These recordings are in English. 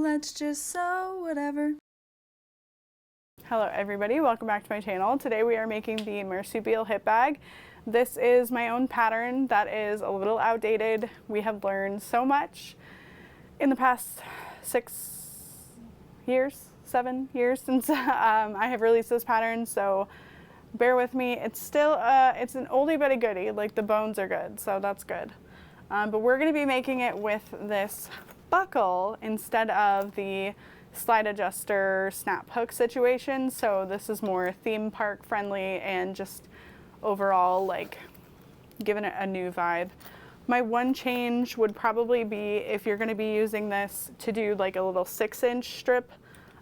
let's just sew whatever. Hello everybody, welcome back to my channel. Today we are making the Marsupial hip bag. This is my own pattern that is a little outdated. We have learned so much in the past 7 years since I have released this pattern, so bear with me. It's still, it's an oldie but a goodie, like the bones are good, so that's good. But we're going to be making it with this buckle instead of the slide adjuster snap hook situation. So this is more theme park friendly and just overall like giving it a new vibe. My one change would probably be if you're going to be using this to do like a little 6-inch strip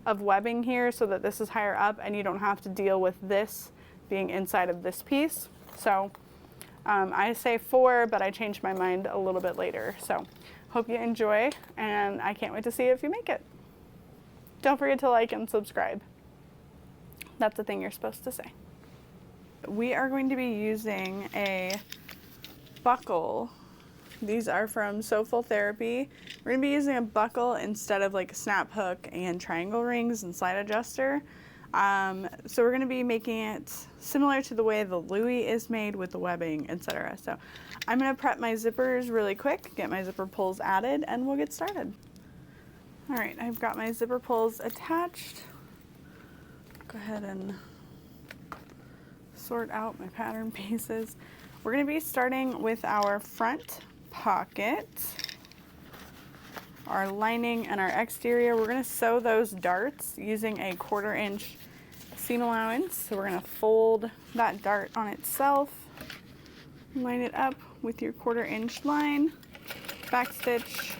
of webbing here so that this is higher up and you don't have to deal with this being inside of this piece. So I say 4, but I changed my mind a little bit later. So hope you enjoy, and I can't wait to see if you make it. Don't forget to like and subscribe. That's the thing you're supposed to say. We are going to be using a buckle. These are from Sewful Therapy. We're going to be using a buckle instead of like a snap hook and triangle rings and slide adjuster. So we're going to be making it similar to the way the Louis is made with the webbing, etc. So I'm going to prep my zippers really quick, get my zipper pulls added, and we'll get started. All right, I've got my zipper pulls attached. Go ahead and sort out my pattern pieces. We're going to be starting with our front pocket, our lining, and our exterior. We're going to sew those darts using a 1/4 inch seam allowance. So we're going to fold that dart on itself, line it up with your 1/4 inch line, back stitch,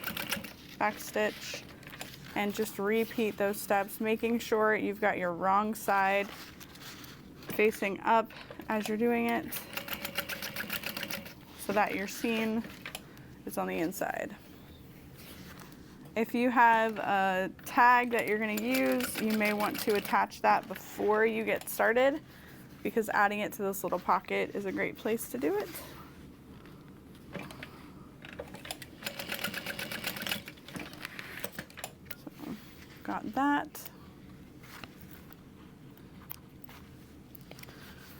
and just repeat those steps, making sure you've got your wrong side facing up as you're doing it so that your seam is on the inside. If you have a tag that you're going to use, you may want to attach that before you get started, because adding it to this little pocket is a great place to do it. So, got that.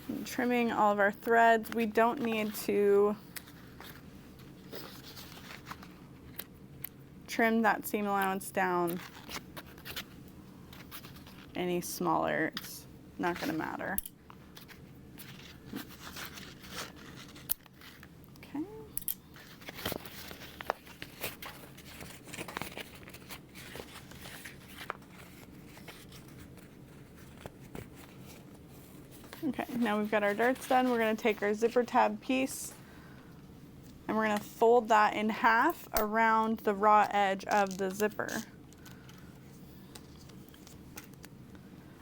And trimming all of our threads. We don't need to trim that seam allowance down any smaller. It's not going to matter. Okay. Okay, now we've got our darts done. We're going to take our zipper tab piece and we're going to fold that in half around the raw edge of the zipper.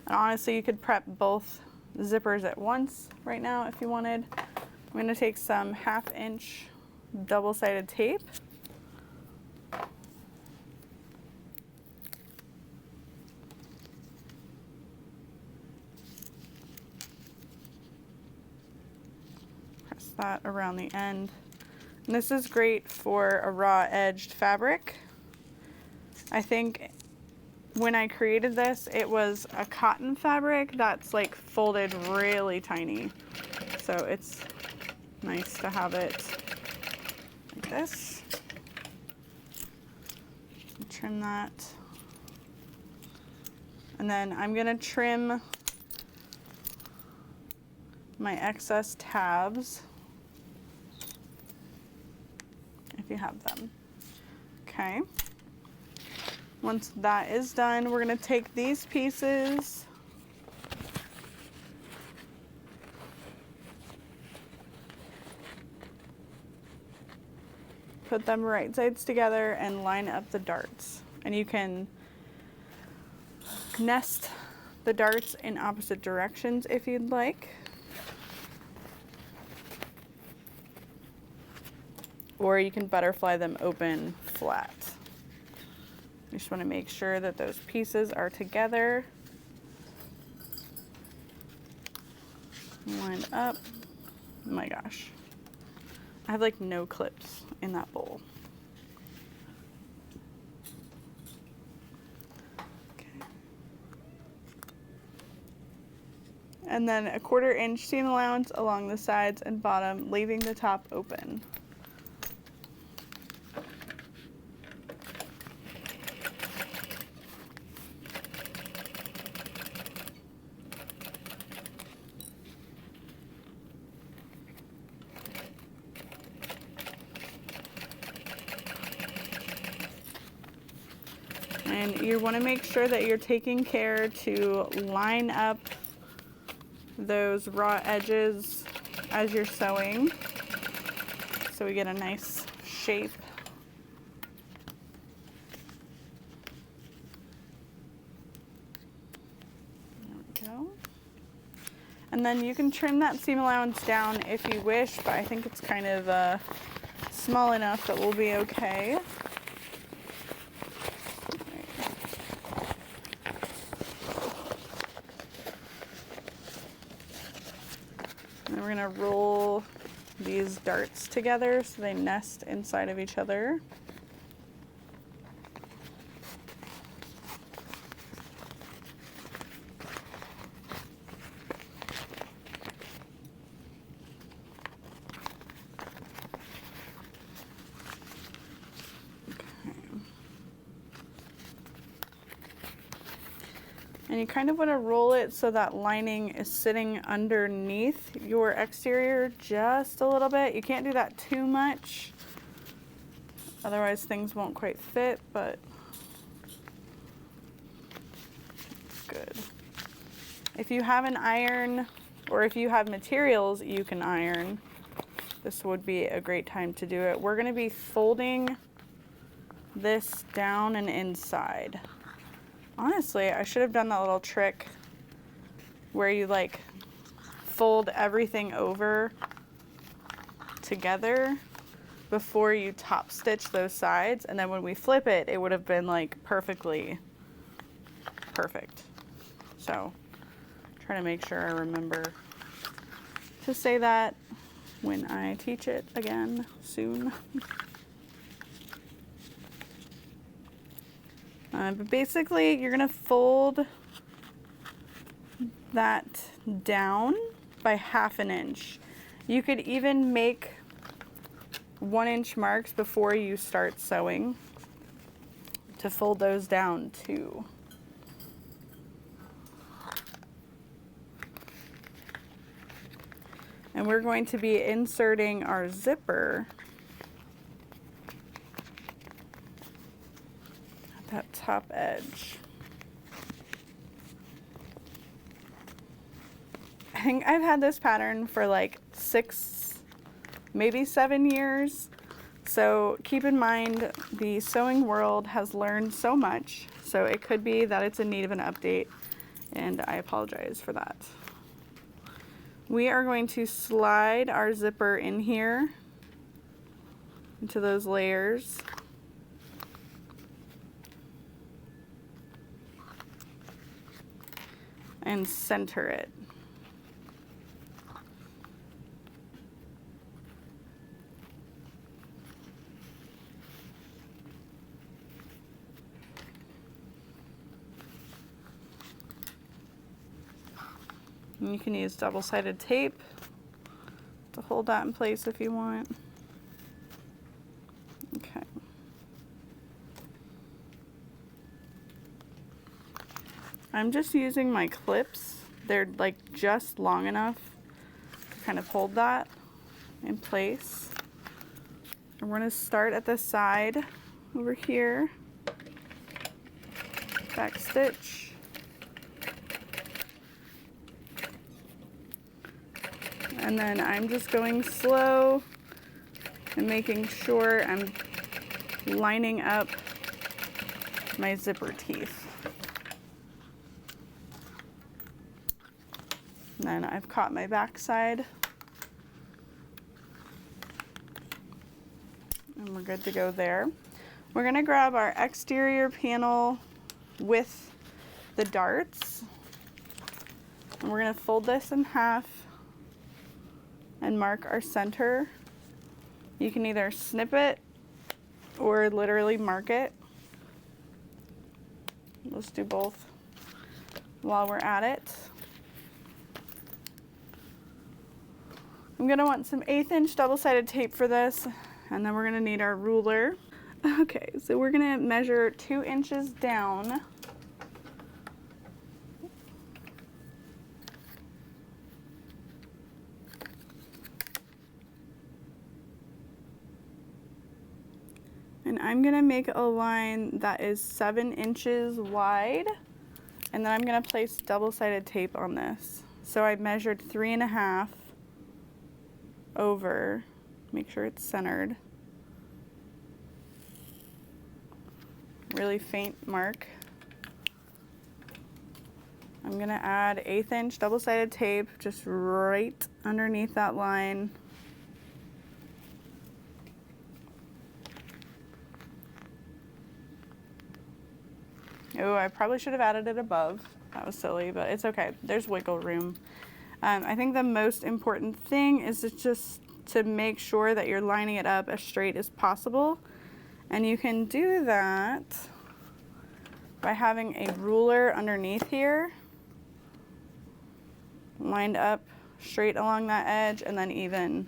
And honestly, you could prep both zippers at once right now if you wanted. I'm going to take some 1/2 inch double-sided tape. Press that around the end. And this is great for a raw edged fabric. I think when I created this, it was a cotton fabric that's like folded really tiny. So it's nice to have it like this. Trim that. And then I'm gonna trim my excess tabs, if you have them. Okay. Once that is done, we're going to take these pieces put them right sides together and line up the darts. And you can nest the darts in opposite directions if you'd like. Or you can butterfly them open flat. You just want to make sure that those pieces are together, lined up. Oh my gosh. I have like no clips in that bowl. and then a 1/4 inch seam allowance along the sides and bottom, leaving the top open. And you want to make sure that you're taking care to line up those raw edges as you're sewing so we get a nice shape. There we go. And then you can trim that seam allowance down if you wish, but I think it's kind of small enough that we'll be okay. And we're gonna roll these darts together so they nest inside of each other. And you kind of want to roll it so that lining is sitting underneath your exterior just a little bit. You can't do that too much, otherwise things won't quite fit, but good. If you have an iron, or if you have materials you can iron, this would be a great time to do it. We're going to be folding this down and inside. Honestly, I should have done that little trick where you like fold everything over together before you top stitch those sides, and then when we flip it, it would have been like perfectly perfect. So try to make sure I remember to say that when I teach it again soon. But basically, you're going to fold that down by 1/2 inch. You could even make 1-inch marks before you start sewing to fold those down too. And we're going to be inserting our zipper that top edge. I think I've had this pattern for like 6, maybe 7 years. So keep in mind the sewing world has learned so much. So it could be that it's in need of an update, and I apologize for that. We are going to slide our zipper in here into those layers. And center it. And you can use double-sided tape to hold that in place if you want. Okay. I'm just using my clips. They're like just long enough to kind of hold that in place. And we're going to start at the side over here, back stitch, and then I'm just going slow and making sure I'm lining up my zipper teeth. And then I've caught my back side. And we're good to go there. We're gonna grab our exterior panel with the darts. And we're gonna fold this in half and mark our center. You can either snip it or literally mark it. Let's do both while we're at it. I'm gonna want some 1/8 inch double-sided tape for this, and then we're gonna need our ruler. Okay, so we're gonna measure 2 inches down. And I'm gonna make a line that is 7 inches wide, and then I'm gonna place double-sided tape on this. So I measured 3.5 over, make sure it's centered. Really faint mark. I'm gonna add 1/8 inch double-sided tape just right underneath that line. Oh, I probably should have added it above. That was silly, but it's okay. There's wiggle room. I think the most important thing is just to make sure that you're lining it up as straight as possible. And you can do that by having a ruler underneath here, lined up straight along that edge, and then even,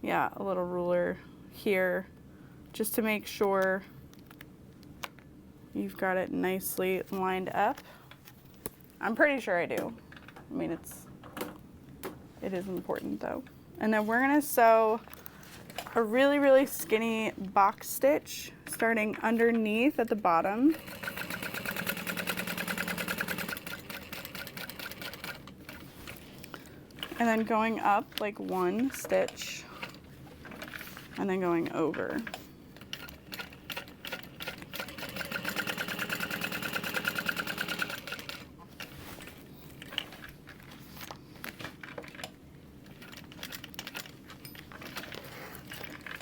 yeah, a little ruler here, just to make sure you've got it nicely lined up. I'm pretty sure I do. I mean, it is important though. And then we're gonna sew a really, really skinny box stitch starting underneath at the bottom. And then going up like 1 stitch and then going over.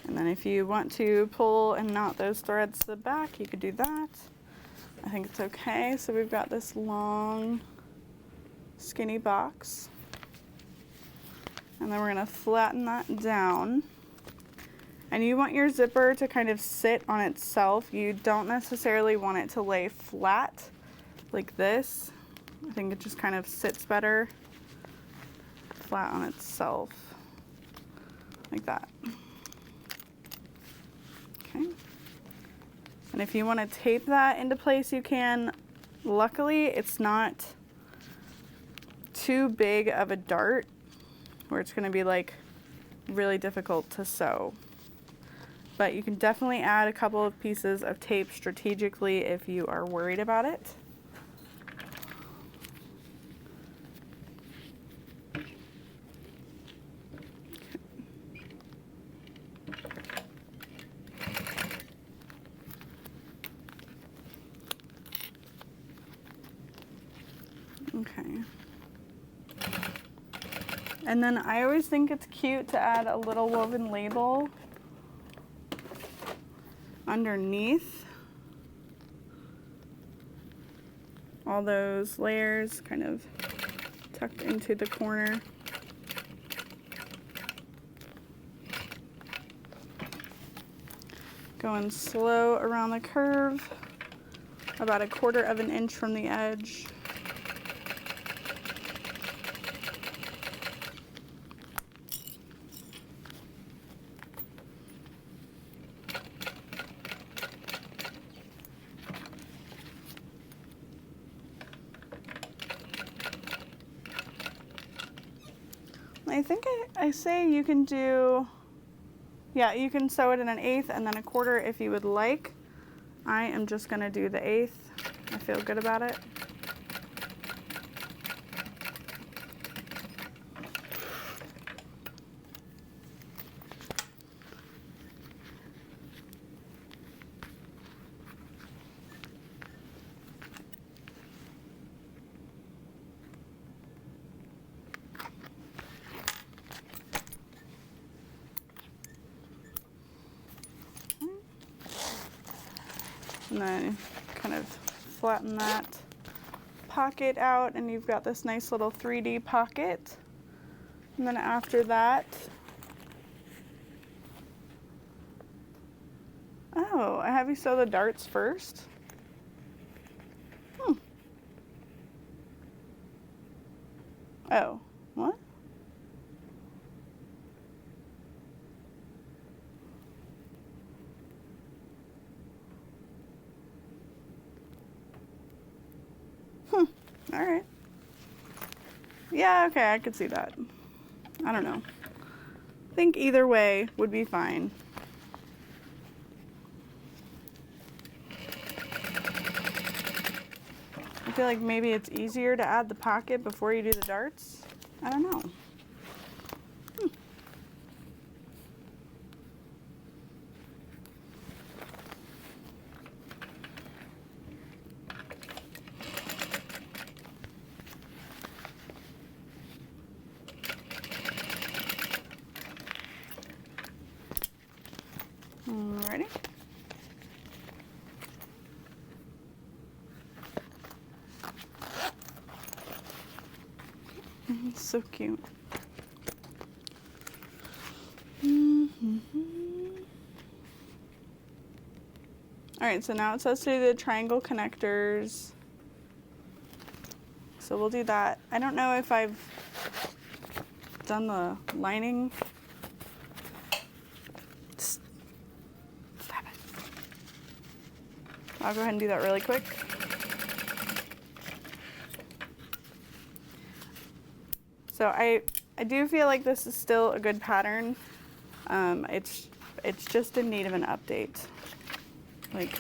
And then if you want to pull and knot those threads to the back, you could do that. I think it's okay. So we've got this long, skinny box. And then we're gonna flatten that down. And you want your zipper to kind of sit on itself. You don't necessarily want it to lay flat like this. I think it just kind of sits better flat on itself, like that. Okay. And if you want to tape that into place, you can. Luckily, it's not too big of a dart where it's going to be like really difficult to sew. But you can definitely add a couple of pieces of tape strategically if you are worried about it. Okay. And then I always think it's cute to add a little woven label underneath all those layers, kind of tucked into the corner. Going slow around the curve, about 1/4 of an inch from the edge. I think I say you can do, yeah, you can sew it in 1/8 and then 1/4 if you would like. I am just gonna do the 1/8. I feel good about it. And then kind of flatten that pocket out and you've got this nice little 3D pocket. And then after that, oh, I have you sew the darts first? Oh, what? All right. Yeah, okay, I could see that. I don't know. I think either way would be fine. I feel like maybe it's easier to add the pocket before you do the darts. I don't know. Alrighty. So cute. Alright, so now it says to do the triangle connectors. So we'll do that. I don't know if I've done the lining. Stop it. I'll go ahead and do that really quick. So I do feel like this is still a good pattern. It's just in need of an update. Like,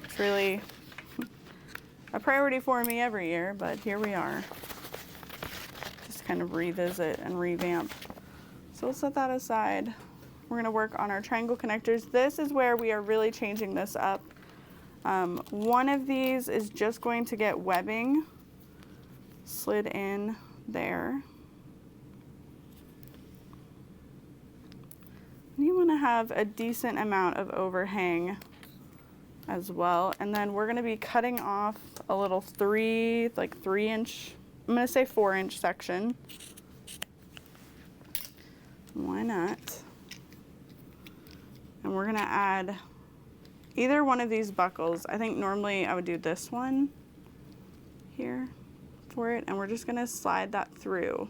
it's really a priority for me every year, but here we are. Just kind of revisit and revamp. So we'll set that aside. We're gonna work on our triangle connectors. This is where we are really changing this up. One of these is just going to get webbing slid in there. You want to have a decent amount of overhang as well. And then we're going to be cutting off a little 3-inch, I'm going to say 4-inch section. Why not? And we're going to add either one of these buckles. I think normally I would do this one here for it, and we're just going to slide that through.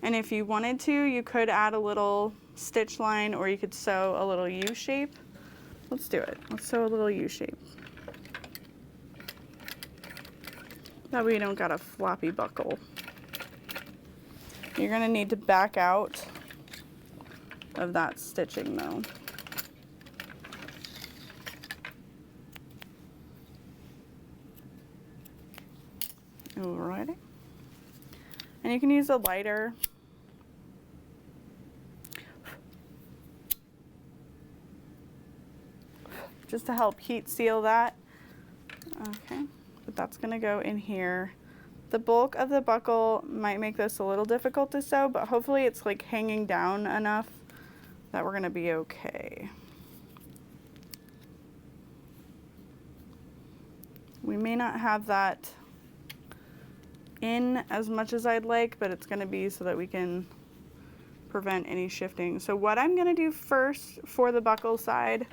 And if you wanted to, you could add a little stitch line, or you could sew a little U shape. Let's do it. Let's sew a little U shape. That way you don't got a floppy buckle. You're gonna need to back out of that stitching though. Alrighty. And you can use a lighter. Just to help heat seal that. Okay, but that's gonna go in here. The bulk of the buckle might make this a little difficult to sew, but hopefully it's like hanging down enough that we're gonna be okay. We may not have that in as much as I'd like, but it's gonna be so that we can prevent any shifting. So what I'm gonna do first for the buckle side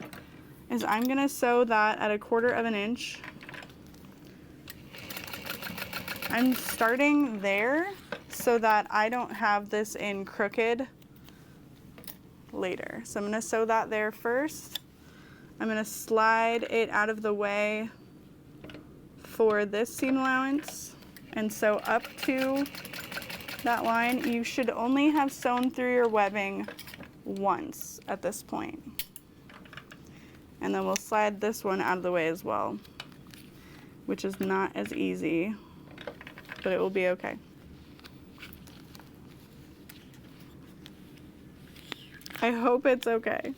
is I'm gonna sew that at 1/4 inch. I'm starting there so that I don't have this in crooked later. So I'm gonna sew that there first. I'm gonna slide it out of the way for this seam allowance and sew up to that line. You should only have sewn through your webbing once at this point. And then we'll slide this one out of the way as well, which is not as easy, but it will be okay. I hope it's okay.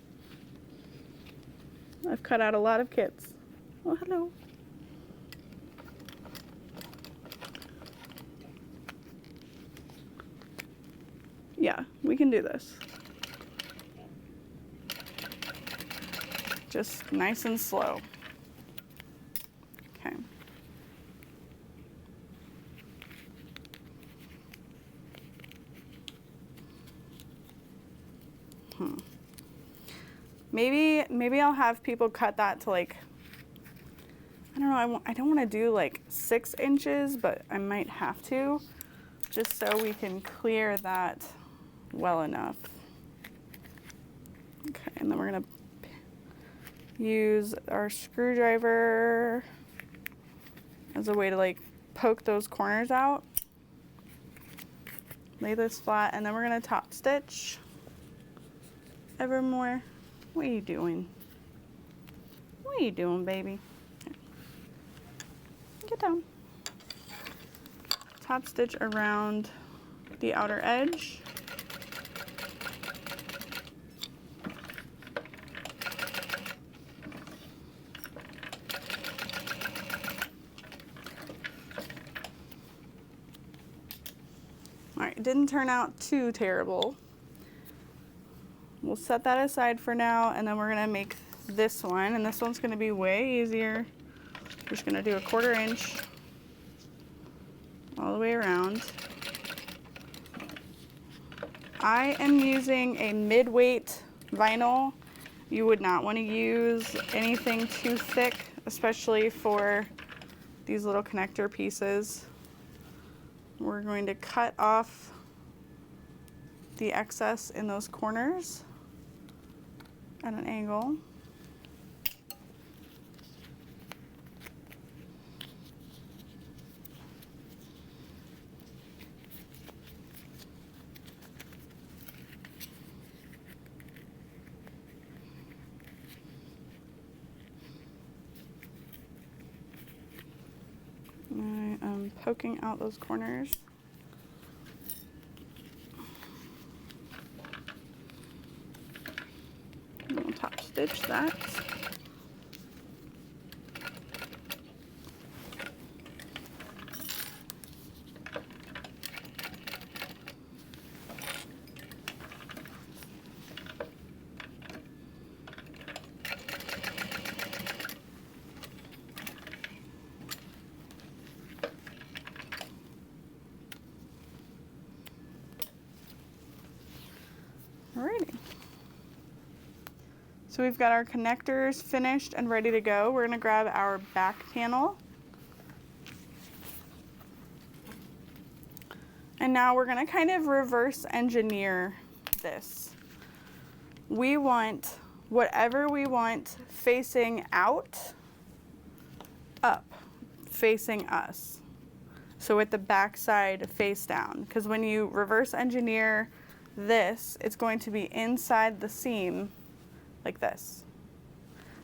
I've cut out a lot of kits. Oh, hello. Yeah, we can do this. Just nice and slow. Okay. Maybe I'll have people cut that to like, I don't know, I don't want to do like 6 inches, but I might have to, just so we can clear that well enough. Okay, and then we're gonna use our screwdriver as a way to like poke those corners out. Lay this flat, and then we're gonna top stitch. Evermore, what are you doing? What are you doing, baby? Get down. Top stitch around the outer edge. All right, it didn't turn out too terrible. We'll set that aside for now, and then we're gonna make this one, and this one's gonna be way easier. We're just gonna do a 1/4 inch all the way around. I am using a mid-weight vinyl. You would not want to use anything too thick, especially for these little connector pieces. We're going to cut off the excess in those corners at an angle. I am poking out those corners. And we'll top stitch that. Alrighty. So we've got our connectors finished and ready to go. We're going to grab our back panel. And now we're going to kind of reverse engineer this. We want whatever we want facing out, up, facing us. So with the back side face down, because when you reverse engineer this, it's going to be inside the seam like this.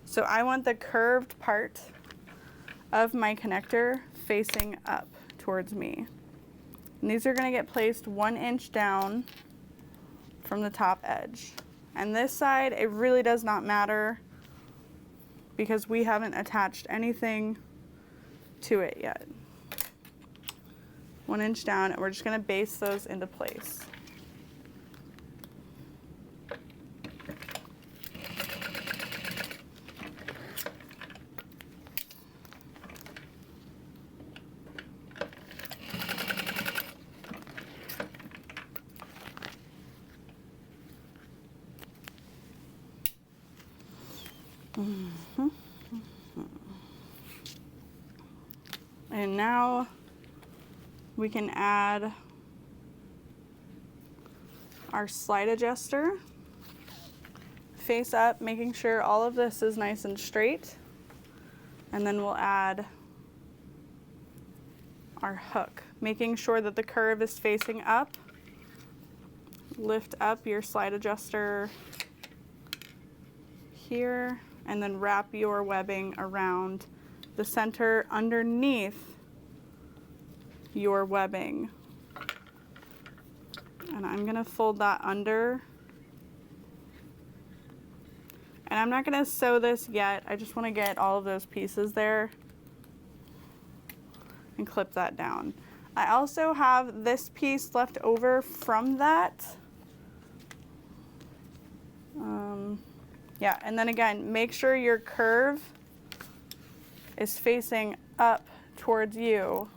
So I want the curved part of my connector facing up towards me. And these are going to get placed 1 inch down from the top edge. And this side, it really does not matter because we haven't attached anything to it yet. 1 inch down, and we're just going to base those into place. And now we can add our slide adjuster, face up, making sure all of this is nice and straight. And then we'll add our hook, making sure that the curve is facing up. Lift up your slide adjuster here, and then wrap your webbing around the center underneath your webbing. And I'm gonna fold that under. And I'm not gonna sew this yet. I just wanna get all of those pieces there and clip that down. I also have this piece left over from that. Yeah, and then again, make sure your curve is facing up towards you.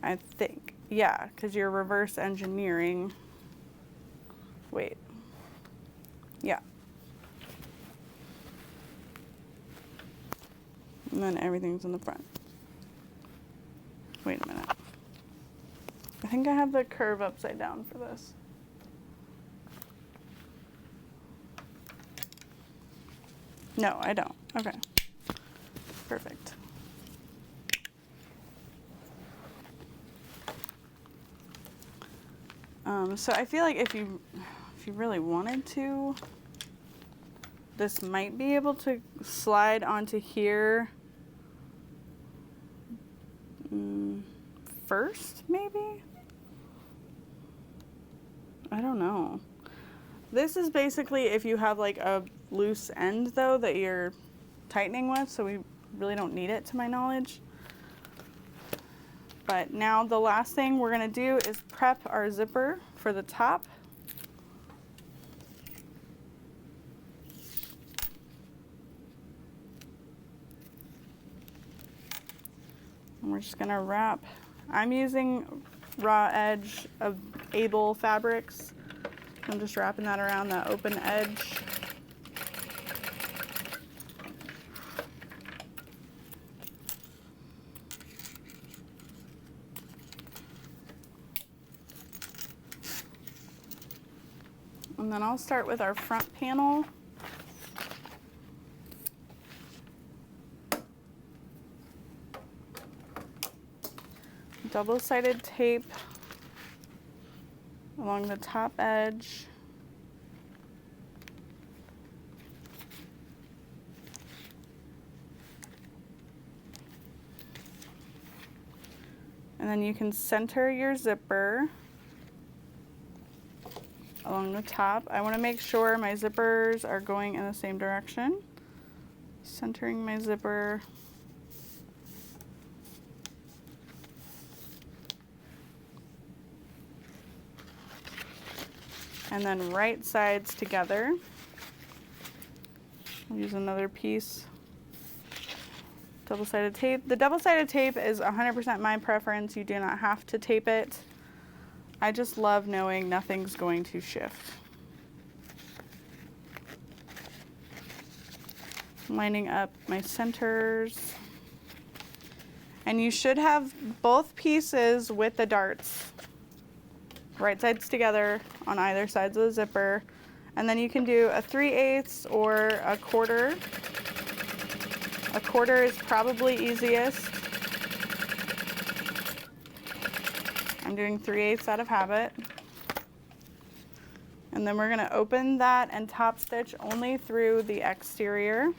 I think, yeah, because you're reverse engineering. Wait, yeah. And then everything's in the front. Wait a minute. I think I have the curve upside down for this. No, I don't. Okay. Perfect. So I feel like if you really wanted to, this might be able to slide onto here first, maybe? I don't know. This is basically if you have like a loose end though that you're tightening with, so we really don't need it to my knowledge. But now the last thing we're gonna do is prep our zipper for the top. And we're just gonna wrap. I'm using raw edge of Able fabrics. I'm just wrapping that around the open edge. And then I'll start with our front panel. Double-sided tape along the top edge. And then you can center your zipper along the top. I want to make sure my zippers are going in the same direction. Centering my zipper. And then right sides together. I'll use another piece. Double-sided tape. The double-sided tape is 100% my preference. You do not have to tape it. I just love knowing nothing's going to shift. Lining up my centers. And you should have both pieces with the darts. Right sides together on either sides of the zipper. And then you can do a 3/8 or a quarter. A quarter is probably easiest. I'm doing 3/8 out of habit. And then we're gonna open that and top stitch only through the exterior.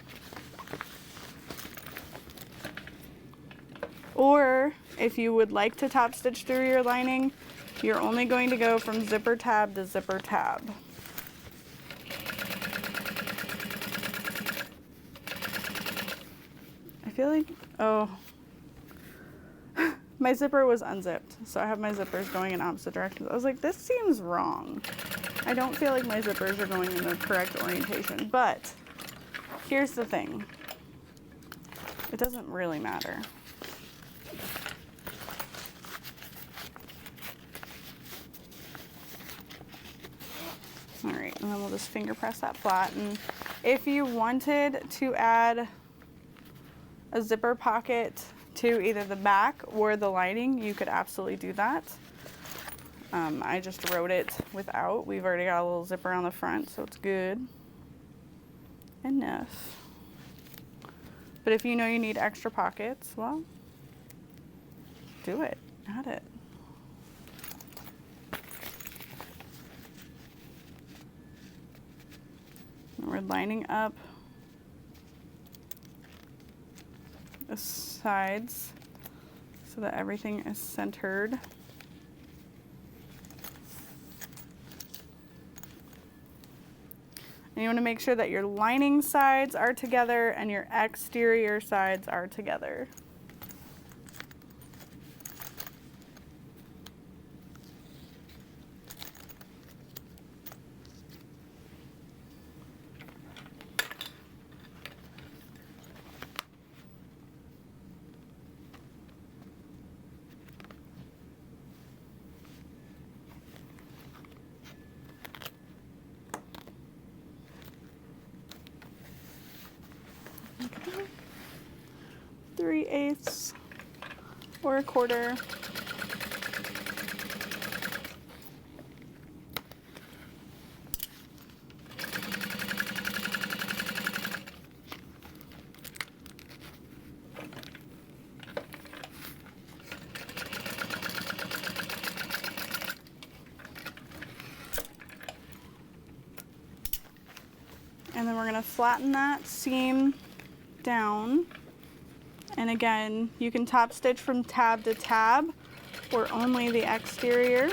Or if you would like to top stitch through your lining, you're only going to go from zipper tab to zipper tab. I feel like, oh, my zipper was unzipped, so I have my zippers going in opposite directions. I was like, this seems wrong. I don't feel like my zippers are going in the correct orientation, but here's the thing. It doesn't really matter. All right, and then we'll just finger press that flat. And if you wanted to add a zipper pocket to either the back or the lining, you could absolutely do that. I just wrote it without. We've already got a little zipper on the front, so it's good enough. But if you know you need extra pockets, well, do it, add it. And we're lining up the sides so that everything is centered. And you want to make sure that your lining sides are together and your exterior sides are together. Okay. 3/8 or a quarter. And then we're gonna flatten that seam down. And again, you can top stitch from tab to tab or only the exterior.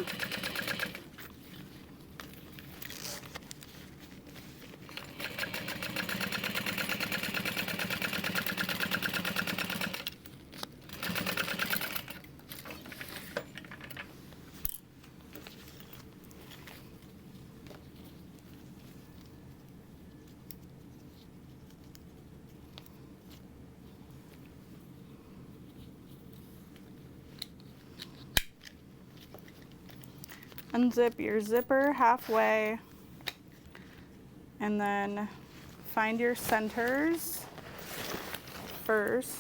Unzip your zipper halfway and then find your centers first.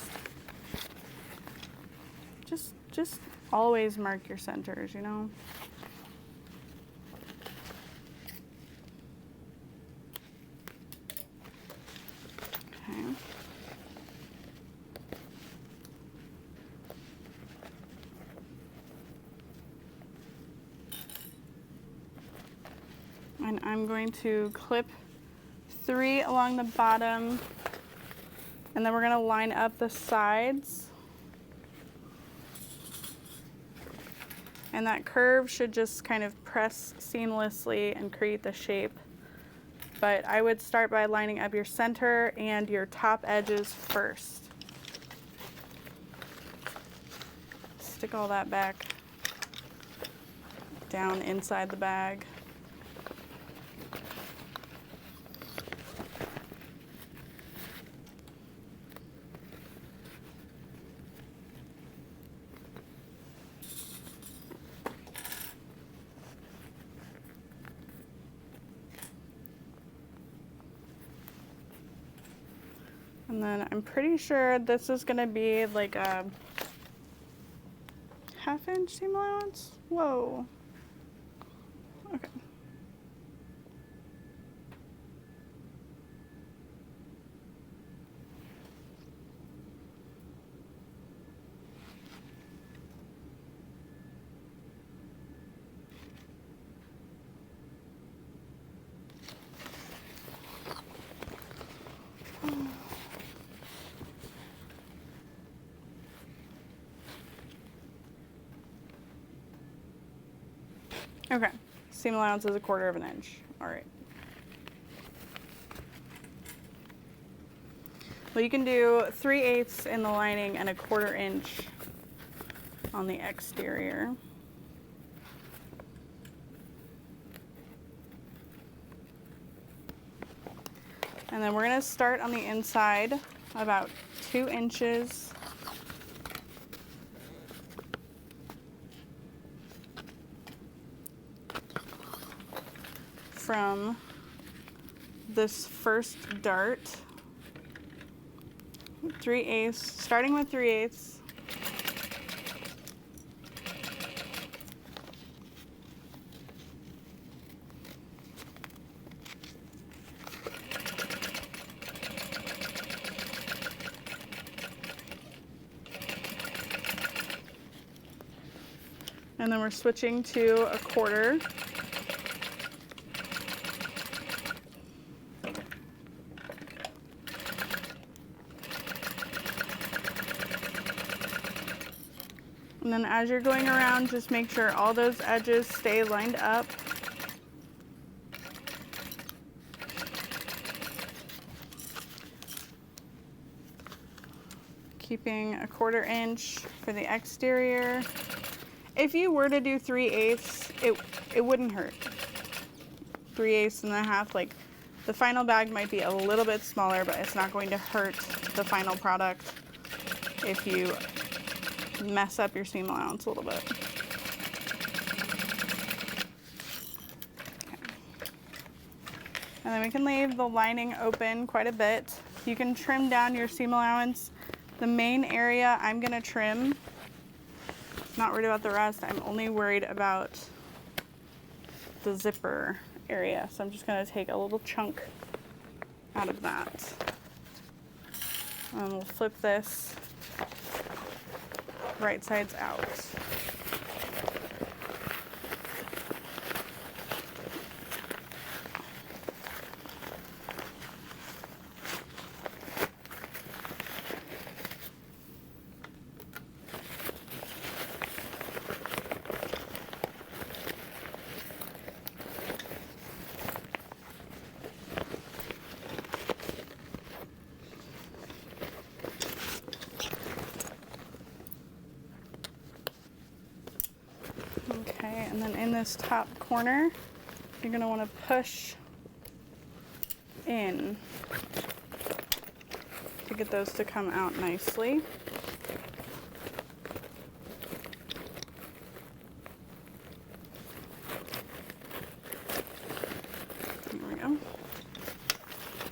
Just always mark your centers, you know. Okay. And I'm going to clip 3 along the bottom, and then we're going to line up the sides. And that curve should just kind of press seamlessly and create the shape. But I would start by lining up your center and your top edges first. Stick all that back down inside the bag. And then I'm pretty sure this is gonna be like a 1/2 inch seam allowance. Whoa. Okay. Okay, seam allowance is 1/4 inch. All right. Well, you can do 3/8 in the lining and 1/4 inch on the exterior. And then we're gonna start on the inside about 2 inches. From this first dart, 3/8, starting with 3/8. And then we're switching to 1/4. And then as you're going around, just make sure all those edges stay lined up. Keeping 1/4 inch for the exterior. If you were to do 3/8, it wouldn't hurt. 3/8 and 1/2, like the final bag might be a little bit smaller, but it's not going to hurt the final product if you mess up your seam allowance a little bit. Okay. And then we can leave the lining open quite a bit. You can trim down your seam allowance. The main area I'm gonna trim. Not worried about the rest. I'm only worried about the zipper area. So I'm just gonna take a little chunk out of that. And we'll flip this right sides out. this top corner, you're going to want to push in to get those to come out nicely. There we go.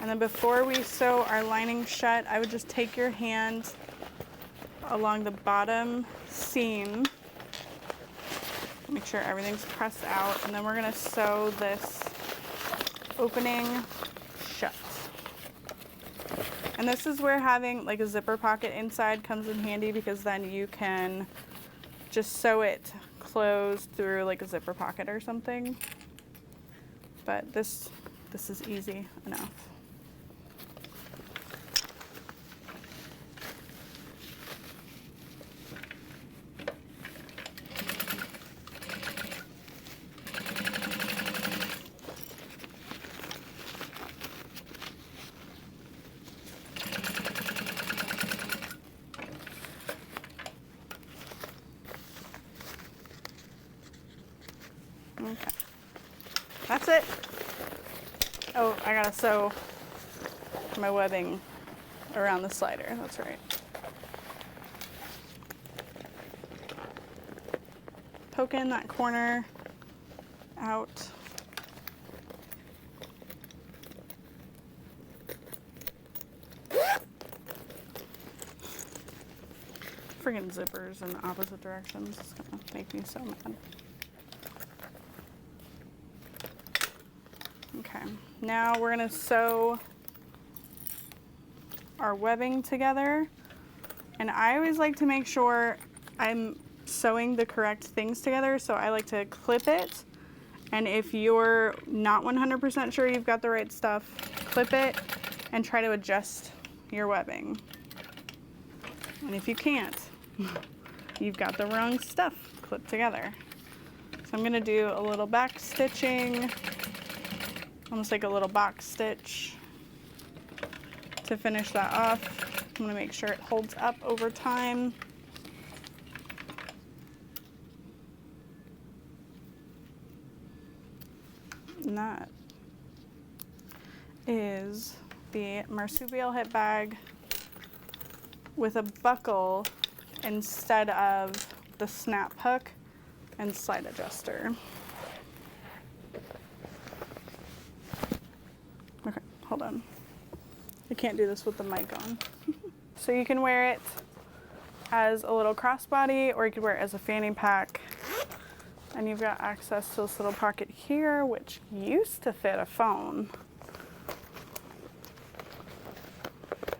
And then before we sew our lining shut, I would just take your hand along the bottom seam. Make sure everything's pressed out, and then we're gonna sew this opening shut. And this is where having like a zipper pocket inside comes in handy, because then you can just sew it closed through like a zipper pocket or something. But this is easy enough. Okay, that's it. Oh, I gotta sew my webbing around the slider, that's right. Poke in that corner out. Friggin' zippers in the opposite directions, it's gonna make me so mad. Okay, now we're gonna sew our webbing together. And I always like to make sure I'm sewing the correct things together, so I like to clip it. And if you're not 100% sure you've got the right stuff, clip it and try to adjust your webbing. And if you can't, you've got the wrong stuff clipped together. So I'm gonna do a little back stitching, almost like a little box stitch to finish that off. I'm gonna make sure it holds up over time. And that is the Marsupial hip bag with a buckle instead of the snap hook and slide adjuster. Okay, hold on. I can't do this with the mic on. So you can wear it as a little crossbody, or you could wear it as a fanny pack. And you've got access to this little pocket here, which used to fit a phone.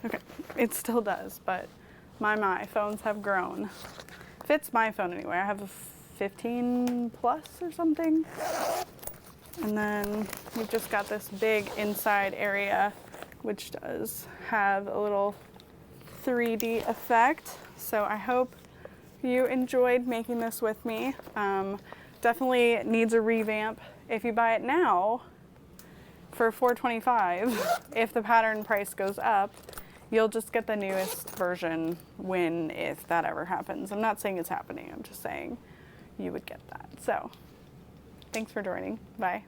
Okay, it still does, but my phones have grown. Fits my phone anyway. I have a 15 plus or something. And then we've just got this big inside area, which does have a little 3D effect. So I hope you enjoyed making this with me. Definitely needs a revamp. If you buy it now for $4.25, if the pattern price goes up, you'll just get the newest version if that ever happens. I'm not saying it's happening, I'm just saying you would get that. So thanks for joining. Bye.